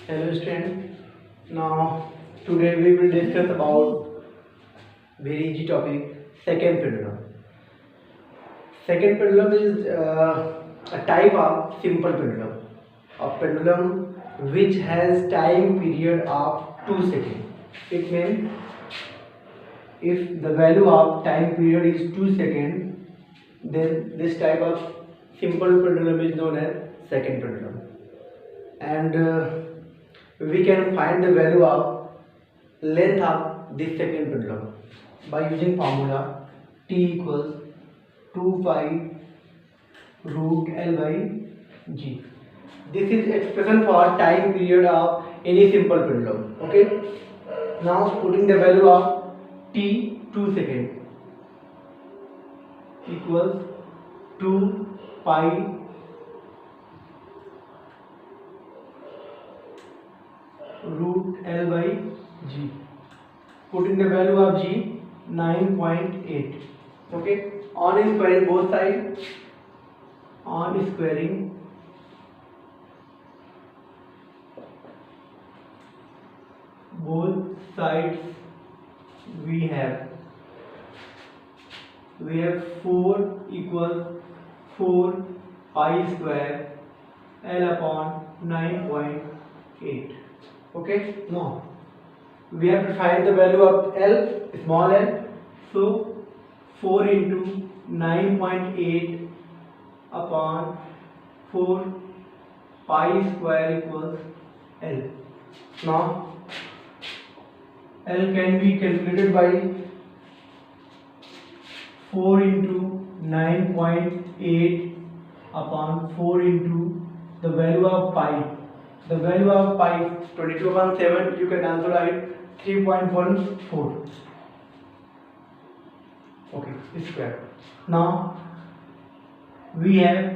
Hello student. Now today we will discuss about very easy topic, second pendulum. Second pendulum is a type of simple pendulum. A pendulum which has time period of 2 seconds. It means if the value of time period is 2 seconds, then this type of simple pendulum is known as second pendulum. And we can find the value of length of this second pendulum by using formula T equals 2 pi root L by G. This is expression for time period of any simple pendulum. Okay. Now putting the value of T 2 seconds equals 2 pi root L by G. Putting the value of G 9.8. Okay. On squaring both sides. On squaring both sides we have 4 equals 4 pi square L upon 9.8. Okay, now we have to find the value of L, small l. So 4 into 9.8 upon 4 pi square equals L. Now L can be calculated by 4 into 9.8 upon 4 into the value of pi. The value of pi 22/7, you can also write 3.14. Okay, square. Now we have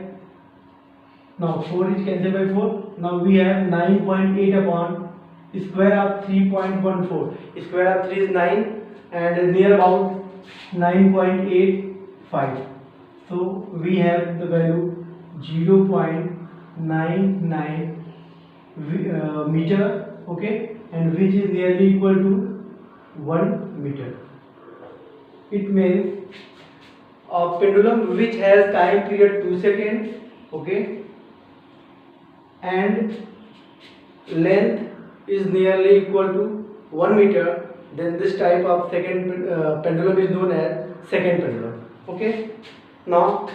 4 is cancelled by 4. Now we have 9.8 upon square of 3.14. Square of 3 is 9 and near about 9.85. So we have the value 0.99 meter, okay, and which is nearly equal to 1 meter. It means a pendulum which has time period 2 seconds, okay, and length is nearly equal to 1 meter, then this type of second pendulum is known as second pendulum. Okay. Now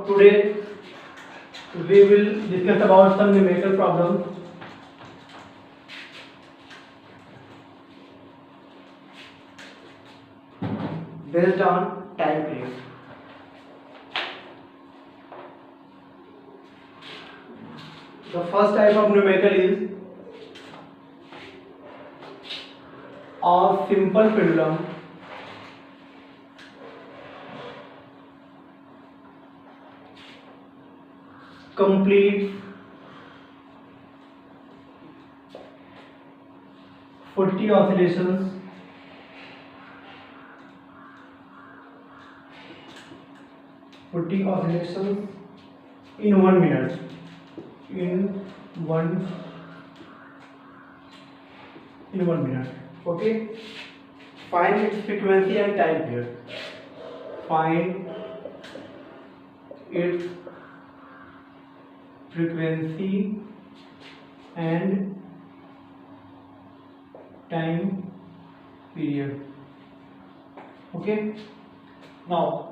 today we will discuss about some numerical problems. Based on time period. The first type of numerical is a simple pendulum completes 40 oscillations in 1 minute. In one minute. Okay. Find its frequency and time period. Find its frequency and time period. Okay. Now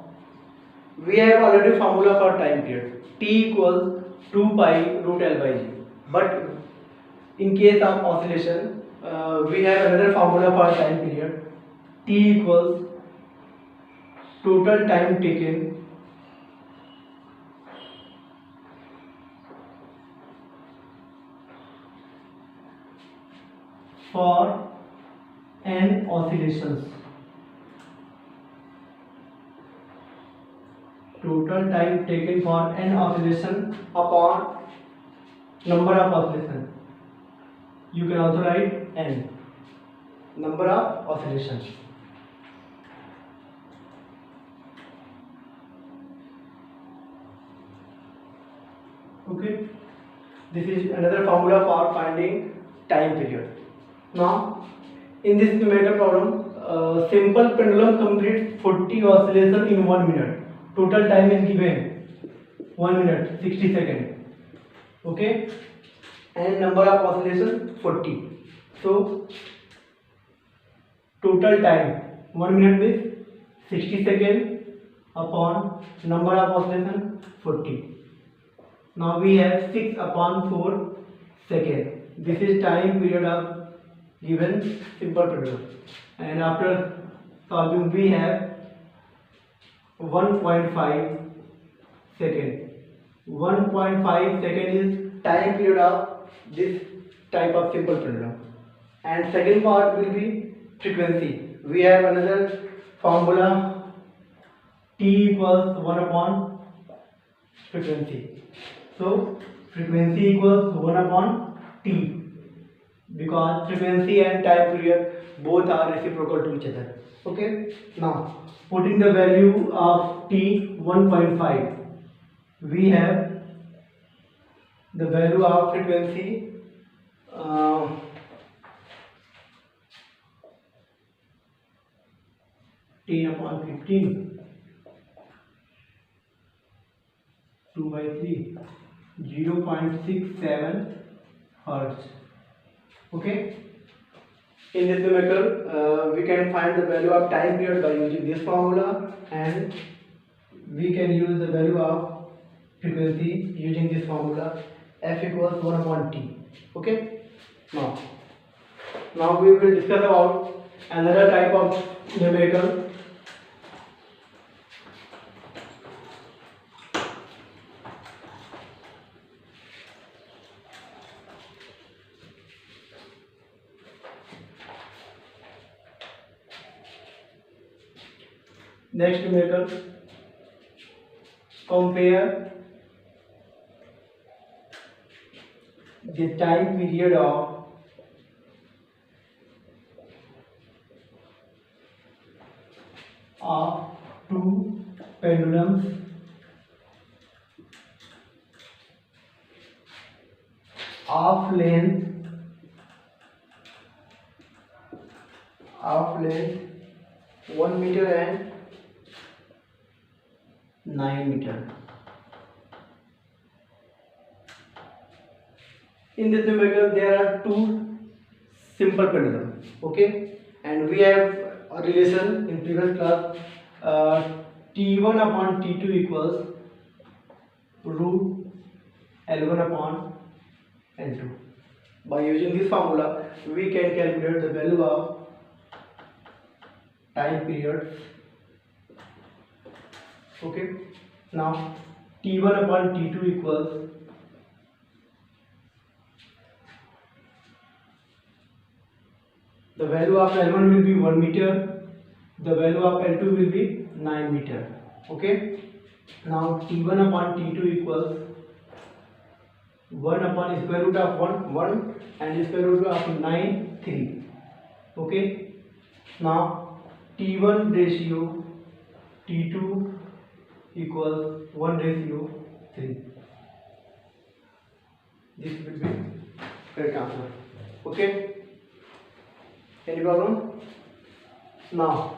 we have already formula for time period. T equals 2 pi root L by G. But in case of oscillation, we have another formula for time period. T equals total time taken for n oscillations. Total time taken for n oscillation upon number of oscillation. You can also write n, number of oscillations. Okay, this is another formula for finding time period. Now in this numerator problem, simple pendulum completes 40 oscillation in 1 minute. Total time is given 1 minute 60 seconds. Okay, and number of oscillation 40. So total time 1 minute means 60 seconds upon number of oscillation 40. Now we have 6 upon 4 seconds. This is time period of given simple pendulum, and after solving we have 1.5 second. 1.5 second is time period of this type of simple pendulum. And second part will be frequency. We have another formula, T equals 1 upon frequency. So frequency equals 1 upon T, because frequency and time period both are reciprocal to each other. Okay, now putting the value of T 1.5, we have the value of frequency T upon 15, 2 by 3, 0.67 hertz. Okay, in this numerical we can find the value of time period by using this formula, and we can use the value of frequency using this formula, F equals 1 upon T. Okay, now we will discuss about another type of numerical. Next numerical, compare the time period of two pendulums of length 1 meter and 9 meter. In this numerical there are two simple pendulums. Okay, and we have a relation in previous class, T1 upon T2 equals root L1 upon L2. By using this formula we can calculate the value of time period. Okay, now T1 upon T2 equals the value of L1 will be 1 meter, the value of L2 will be 9 meter. Okay, now T1 upon T2 equals 1 upon square root of 1 and square root of 9 3. Okay, now T1 ratio T2 equals 1 ratio 3. This will be correct answer. Okay, any problem? Now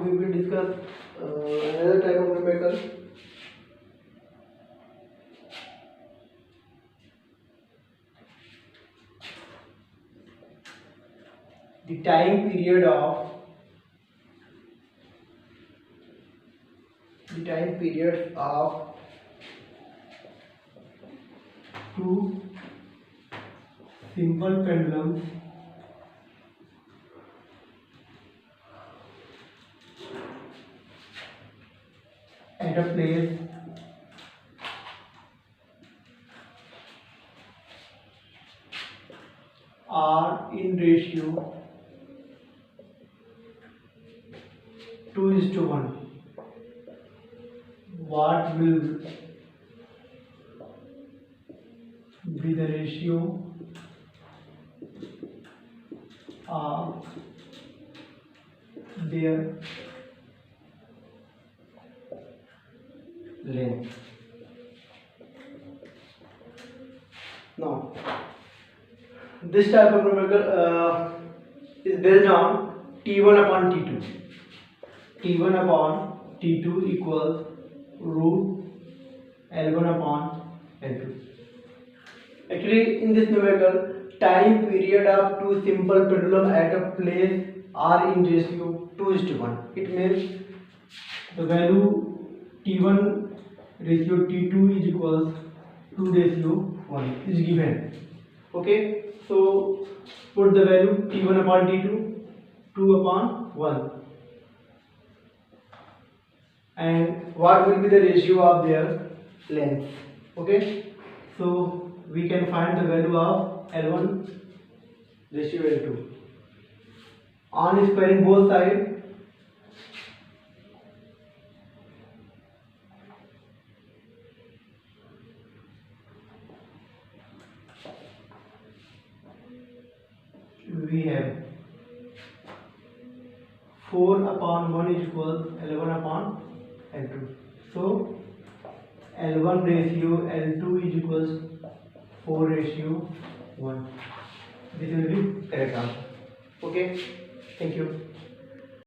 we will discuss another type of numerical. The time period of two simple pendulums at a place are in ratio 2:1. What will be the ratio are their length. Now, this type of numerical is based on T1 upon T2. T1 upon T2 equals root L1 upon L2. Actually, in this numerical, time period of two simple pendulum at a place are in ratio 2:1. It means the value T1 ratio T2 is equals 2:1 is given. Okay, so put the value T1 upon T2, 2 upon 1, and what will be the ratio of their length. Okay, so we can find the value of L1 ratio L2 on squaring both sides. We have 4 upon 1 is equal 11 upon L2. So L1 ratio L2 is equals 4 ratio 1. This will be correct answer. Okay, thank you.